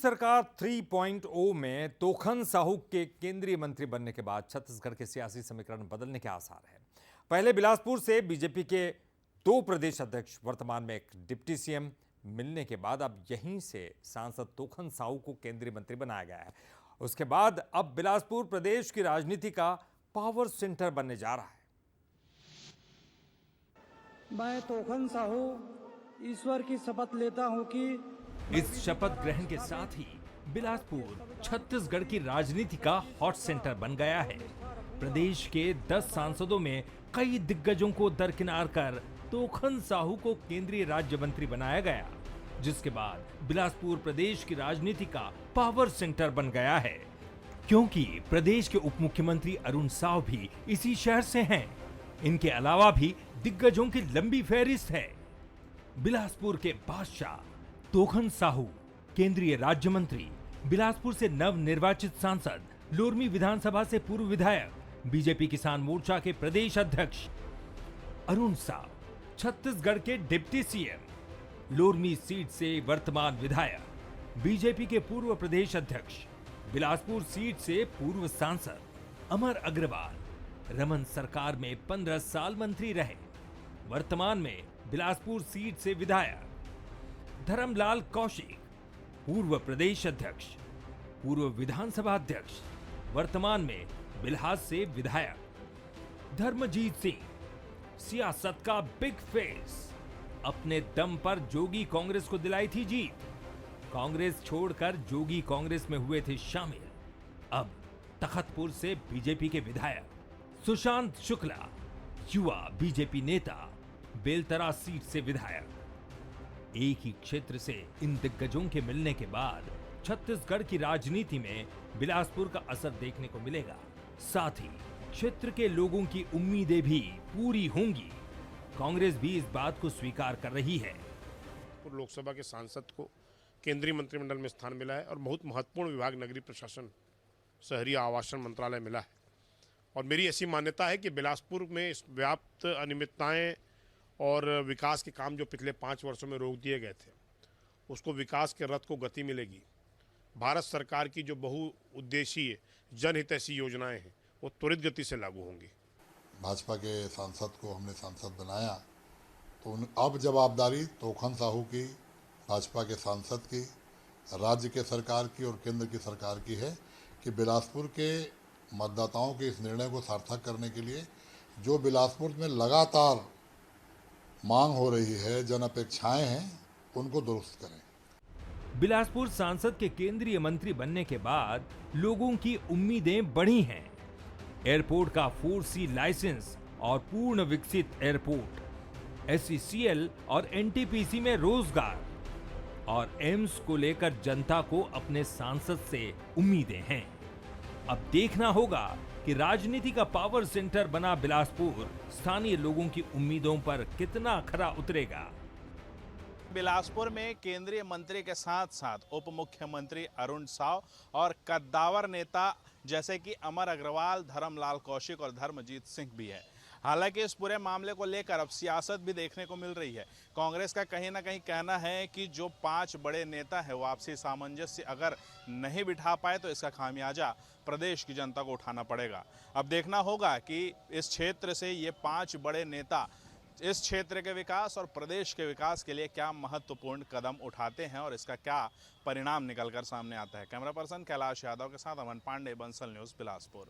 सरकार 3.0 में तोखन साहू के केंद्रीय मंत्री बनने के बाद छत्तीसगढ़ के सियासी समीकरण बदलने के आसार हैं। पहले बिलासपुर से बीजेपी के 2 प्रदेश अध्यक्ष, वर्तमान में एक डिप्टी सीएम मिलने के बाद अब यहीं से सांसद तोखन साहू को केंद्रीय मंत्री बनाया गया है। उसके बाद अब बिलासपुर प्रदेश की राजनीति का पावर सेंटर बनने जा रहा है। मैं तोखन साहू ईश्वर की शपथ लेता हूं कि इस शपथ ग्रहण के साथ ही बिलासपुर छत्तीसगढ़ की राजनीति का हॉट सेंटर बन गया है। प्रदेश के 10 सांसदों में कई दिग्गजों को दरकिनार कर तोखन साहू को केंद्रीय राज्य मंत्री बनाया गया, जिसके बाद बिलासपुर प्रदेश की राजनीति का पावर सेंटर बन गया है। क्योंकि प्रदेश के उप मुख्यमंत्री अरुण साव भी इसी शहर से हैं। इनके अलावा भी दिग्गजों की लंबी फहरिस्त है। बिलासपुर के बादशाह तोखन साहू केंद्रीय राज्य मंत्री, बिलासपुर से नव निर्वाचित सांसद, लोरमी विधानसभा से पूर्व विधायक, बीजेपी किसान मोर्चा के प्रदेश अध्यक्ष अरुण साव, छत्तीसगढ़ के डिप्टी सीएम, लोरमी सीट से वर्तमान विधायक, बीजेपी के पूर्व प्रदेश अध्यक्ष, बिलासपुर सीट से पूर्व सांसद अमर अग्रवाल, रमन सरकार में 15 साल मंत्री रहे, वर्तमान में बिलासपुर सीट से विधायक, धर्मलाल कौशिक, पूर्व प्रदेश अध्यक्ष, पूर्व विधानसभा अध्यक्ष, वर्तमान में बिल्हास से विधायक, धर्मजीत सिंह, सियासत का बिग फेस, अपने दम पर जोगी कांग्रेस को दिलाई थी जीत, कांग्रेस छोड़कर जोगी कांग्रेस में हुए थे शामिल। अब तखतपुर से बीजेपी के विधायक सुशांत शुक्ला, युवा बीजेपी नेता, बेलतरा सीट से विधायक। एक ही क्षेत्र से इन दिग्गजों के मिलने के बाद छत्तीसगढ़ की राजनीति में बिलासपुर का असर देखने को मिलेगा। साथ ही क्षेत्र के लोगों की उम्मीदें भी पूरी होंगी। कांग्रेस भी इस बात को स्वीकार कर रही है। लोकसभा के सांसद को केंद्रीय मंत्रिमंडल में स्थान मिला है और बहुत महत्वपूर्ण विभाग नगरीय प्रशासन, शहरी आवासन मंत्रालय मिला है। और मेरी ऐसी मान्यता है कि बिलासपुर में इस व्याप्त अनियमितताएं और विकास के काम जो पिछले 5 वर्षों में रोक दिए गए थे, उसको विकास के रथ को गति मिलेगी। भारत सरकार की जो बहुउद्देशीय जनहितैषी योजनाएं हैं वो त्वरित गति से लागू होंगी। भाजपा के सांसद को हमने सांसद बनाया तो अब जवाबदारी तोखन साहू की, भाजपा के सांसद की, राज्य के सरकार की और केंद्र की सरकार की है कि बिलासपुर के मतदाताओं के इस निर्णय को सार्थक करने के लिए जो बिलासपुर में लगातार मांग हो रही है, जन अपेक्षाएं हैं, उनको दुरुस्त करें। बिलासपुर सांसद के केंद्रीय मंत्री बनने के बाद लोगों की उम्मीदें बढ़ी हैं। एयरपोर्ट का 4C लाइसेंस और पूर्ण विकसित एयरपोर्ट, SECL और NTPC में रोजगार और एम्स को लेकर जनता को अपने सांसद से उम्मीदें हैं। अब देखना होगा कि राजनीति का पावर सेंटर बना बिलासपुर स्थानीय लोगों की उम्मीदों पर कितना खरा उतरेगा। बिलासपुर में केंद्रीय मंत्री के साथ साथ उप मुख्यमंत्री अरुण साव और कद्दावर नेता जैसे कि अमर अग्रवाल, धर्मलाल कौशिक और धर्मजीत सिंह भी है। हालांकि इस पूरे मामले को लेकर अब सियासत भी देखने को मिल रही है। कांग्रेस का कहीं ना कहीं कहना है कि जो 5 बड़े नेता है वो आपसी सामंजस्य अगर नहीं बिठा पाए तो इसका खामियाजा प्रदेश की जनता को उठाना पड़ेगा। अब देखना होगा कि इस क्षेत्र से ये 5 बड़े नेता इस क्षेत्र के विकास और प्रदेश के विकास के लिए क्या महत्वपूर्ण कदम उठाते हैं और इसका क्या परिणाम निकलकर सामने आता है। कैमरा पर्सन कैलाश यादव के साथ अमन पांडे, बंसल न्यूज़, बिलासपुर।